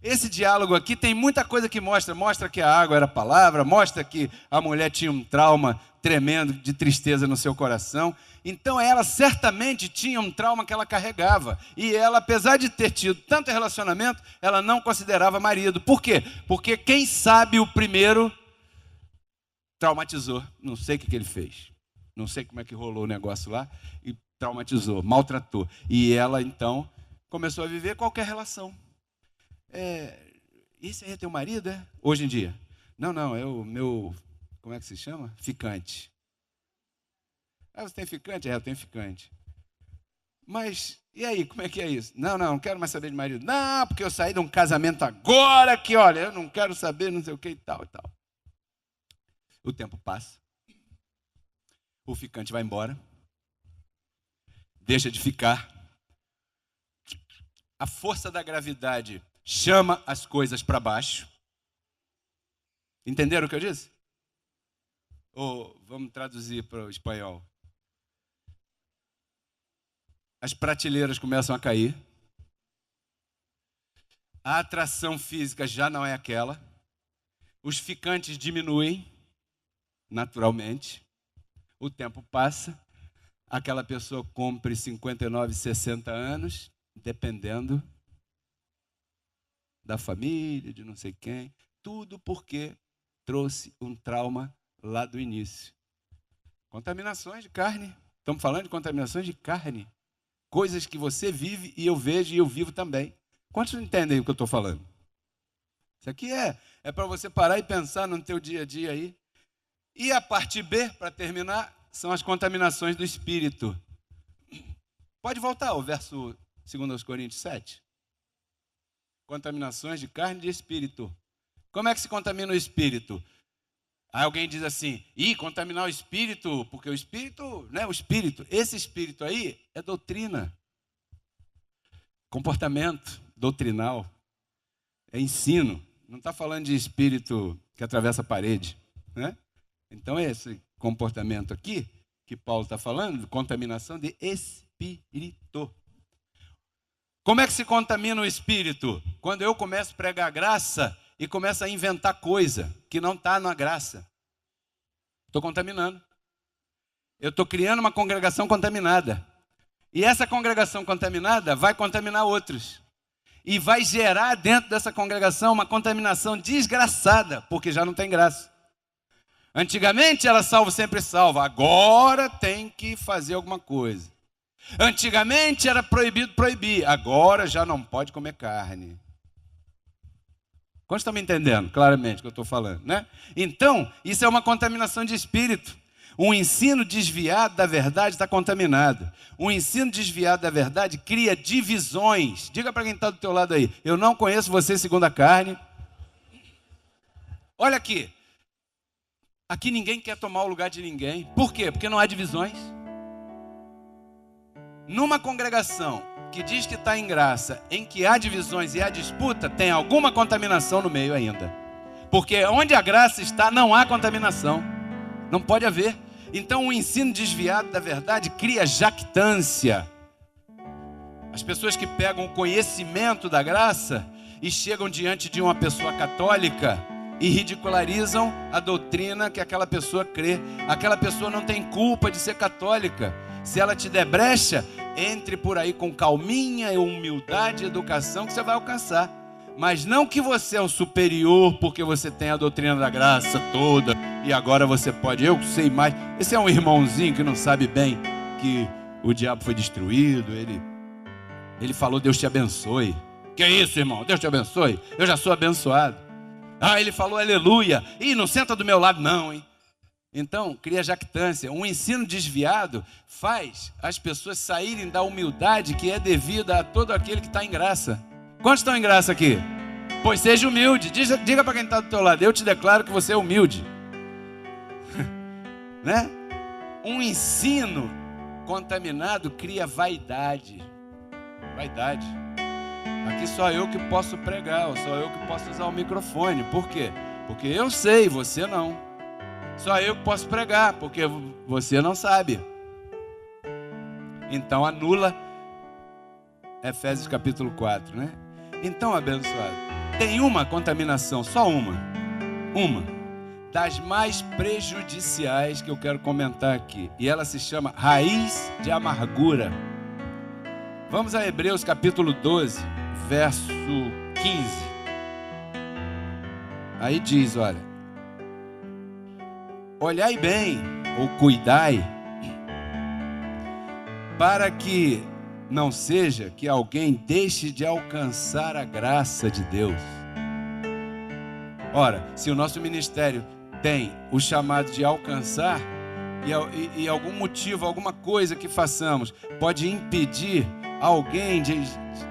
Esse diálogo aqui tem muita coisa que mostra que a água era a palavra, mostra que a mulher tinha um trauma tremendo de tristeza no seu coração. Então ela certamente tinha um trauma que ela carregava. E ela, apesar de ter tido tanto relacionamento, ela não considerava marido. Por quê? Porque quem sabe o primeiro traumatizou. Não sei o que ele fez. Não sei como é que rolou o negócio lá. E traumatizou, maltratou. E ela então começou a viver qualquer relação. Esse aí é teu marido, é? Hoje em dia. Não, é o meu, como é que se chama? Ficante. Você tem ficante? Eu tenho ficante. Mas, e aí, como é que é isso? Não quero mais saber de marido. Não, porque eu saí de um casamento agora que, olha, eu não quero saber, não sei o que e tal e tal. O tempo passa. O ficante vai embora. Deixa de ficar. A força da gravidade chama as coisas para baixo. Entenderam o que eu disse? Ou vamos traduzir para o espanhol. As prateleiras começam a cair. A atração física já não é aquela. Os ficantes diminuem naturalmente. O tempo passa. Aquela pessoa cumpre 59, 60 anos, dependendo da família, de não sei quem, tudo porque trouxe um trauma lá do início. Contaminações de carne. Estamos falando de contaminações de carne. Coisas que você vive e eu vejo e eu vivo também. Quantos entendem o que eu estou falando? Isso aqui é para você parar e pensar no teu dia a dia aí. E a parte B, para terminar, são as contaminações do espírito. Pode voltar ao verso 2 Coríntios 7. Contaminações de carne e de espírito. Como é que se contamina o espírito? Aí alguém diz assim: contaminar o espírito, porque o espírito, né, esse espírito aí é doutrina. Comportamento doutrinal. É ensino. Não está falando de espírito que atravessa a parede, né? Então esse comportamento aqui, que Paulo está falando, contaminação de espírito. Como é que se contamina o espírito? Quando eu começo a pregar a graça e começo a inventar coisa que não está na graça. Estou contaminando. Eu estou criando uma congregação contaminada. E essa congregação contaminada vai contaminar outros. E vai gerar dentro dessa congregação uma contaminação desgraçada, porque já não tem graça. Antigamente era salvo, sempre salvo. Agora tem que fazer alguma coisa. Antigamente era proibido proibir, agora já não pode comer carne. Quantos estão me entendendo claramente o que eu estou falando, né? Então, isso é uma contaminação de espírito. Um ensino desviado da verdade está contaminado. Um ensino desviado da verdade cria divisões. Diga para quem está do teu lado aí: eu não conheço você segundo a carne. Olha aqui. Aqui ninguém quer tomar o lugar de ninguém. Por quê? Porque não há divisões. Numa congregação que diz que está em graça, em que há divisões e há disputa, tem alguma contaminação no meio ainda. Porque onde a graça está, não há contaminação. Não pode haver. Então o ensino desviado da verdade cria jactância. As pessoas que pegam o conhecimento da graça e chegam diante de uma pessoa católica e ridicularizam a doutrina que aquela pessoa crê. Aquela pessoa não tem culpa de ser católica. Se ela te der brecha, entre por aí com calminha, humildade e educação que você vai alcançar. Mas não que você é o superior porque você tem a doutrina da graça toda e agora você pode, eu sei mais. Esse é um irmãozinho que não sabe bem que o diabo foi destruído. Ele falou, Deus te abençoe. Que é isso, irmão? Deus te abençoe? Eu já sou abençoado. Ah, ele falou aleluia. Ih, não senta do meu lado não, hein? Então, cria jactância. Um ensino desviado faz as pessoas saírem da humildade que é devida a todo aquele que está em graça. Quantos estão em graça aqui? Pois seja humilde. Diga para quem está do teu lado, eu te declaro que você é humilde. Né? Um ensino contaminado cria vaidade. Vaidade. Aqui só eu que posso pregar, só eu que posso usar o microfone. Por quê? Porque eu sei, você não. Só eu que posso pregar, porque você não sabe. Então anula Efésios capítulo 4, né? Então, abençoado, tem uma contaminação, só uma, das mais prejudiciais que eu quero comentar aqui. E ela se chama raiz de amargura. Vamos a Hebreus capítulo 12, verso 15. Aí diz, olha: olhai bem, ou cuidai, para que não seja que alguém deixe de alcançar a graça de Deus. Ora, se o nosso ministério tem o chamado de alcançar, e algum motivo, alguma coisa que façamos pode impedir alguém de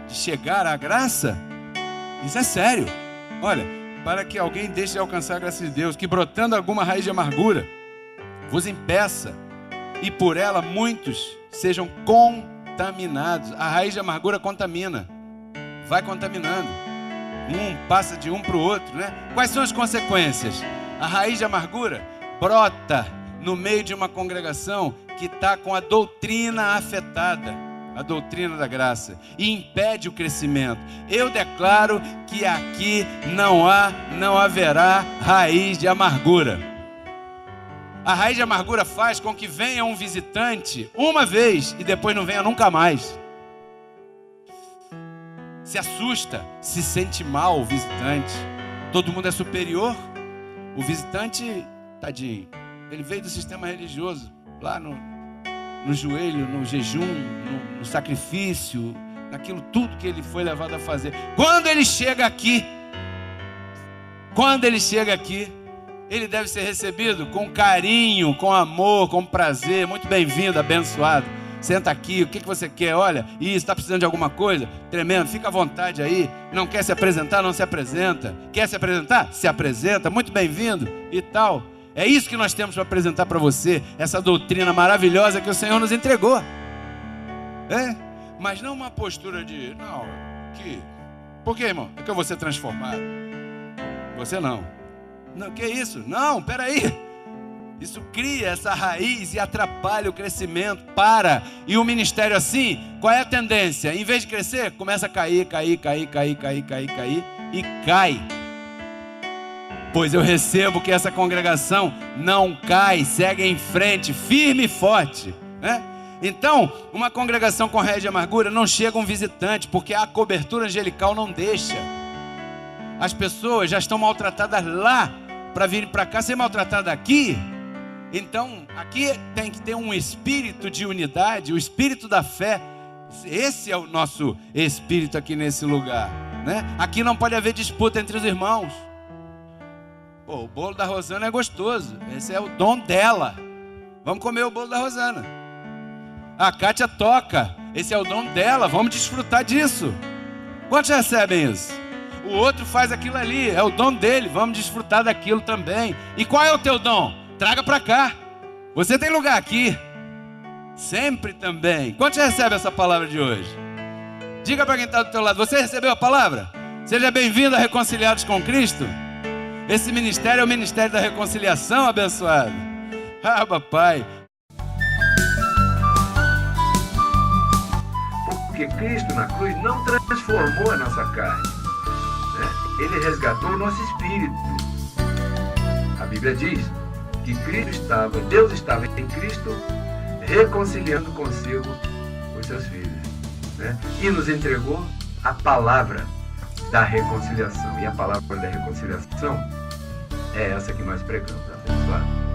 chegar à graça, isso é sério. Olha, para que alguém deixe de alcançar a graça de Deus, que brotando alguma raiz de amargura vos impeça, e por ela muitos sejam contaminados. A raiz de amargura contamina, vai contaminando, passa de um para o outro, né? Quais são as consequências? A raiz de amargura brota no meio de uma congregação que está com a doutrina afetada, a doutrina da graça, e impede o crescimento. Eu declaro que aqui não haverá raiz de amargura. A raiz de amargura faz com que venha um visitante uma vez e depois não venha nunca mais. Se assusta, se sente mal o visitante. Todo mundo é superior. O visitante, tadinho, ele veio do sistema religioso, lá no joelho, no jejum, no sacrifício, naquilo tudo que ele foi levado a fazer. Quando ele chega aqui, ele deve ser recebido com carinho, com amor, com prazer. Muito bem-vindo, abençoado. Senta aqui, o que você quer? Olha, isso, está precisando de alguma coisa? Tremendo, fica à vontade aí. Não quer se apresentar? Não se apresenta. Quer se apresentar? Se apresenta. Muito bem-vindo e tal. É isso que nós temos para apresentar para você, essa doutrina maravilhosa que o Senhor nos entregou. É? Mas não uma postura de, não, por que, irmão? É que eu vou ser transformado. Você não. Não, que isso? Não, peraí. Isso cria essa raiz e atrapalha o crescimento, e o ministério assim, qual é a tendência? Em vez de crescer, começa a cair, e cai. Pois eu recebo que essa congregação não cai, segue em frente, firme e forte, né? Então, uma congregação com raiz de amargura não chega um visitante, porque a cobertura angelical não deixa. As pessoas já estão maltratadas lá, para virem para cá ser maltratada aqui. Então aqui tem que ter um espírito de unidade, o espírito da fé. Esse é o nosso espírito aqui nesse lugar, né? Aqui não pode haver disputa entre os irmãos. Pô, o bolo da Rosana é gostoso, esse é o dom dela. Vamos comer o bolo da Rosana. A Kátia toca, esse é o dom dela, vamos desfrutar disso. Quantos recebem isso? O outro faz aquilo ali, é o dom dele, vamos desfrutar daquilo também. E qual é o teu dom? Traga para cá. Você tem lugar aqui. Sempre também. Quantos recebem essa palavra de hoje? Diga para quem está do teu lado, você recebeu a palavra? Seja bem-vindo a Reconciliados com Cristo. Esse ministério é o ministério da reconciliação, abençoado. Ah, papai. Porque Cristo na cruz não transformou a nossa carne. Ele resgatou o nosso espírito. A Bíblia diz que Deus estava em Cristo reconciliando consigo os seus filhos, né? E nos entregou a palavra da reconciliação. E a palavra da reconciliação é essa que nós pregamos, abençoado.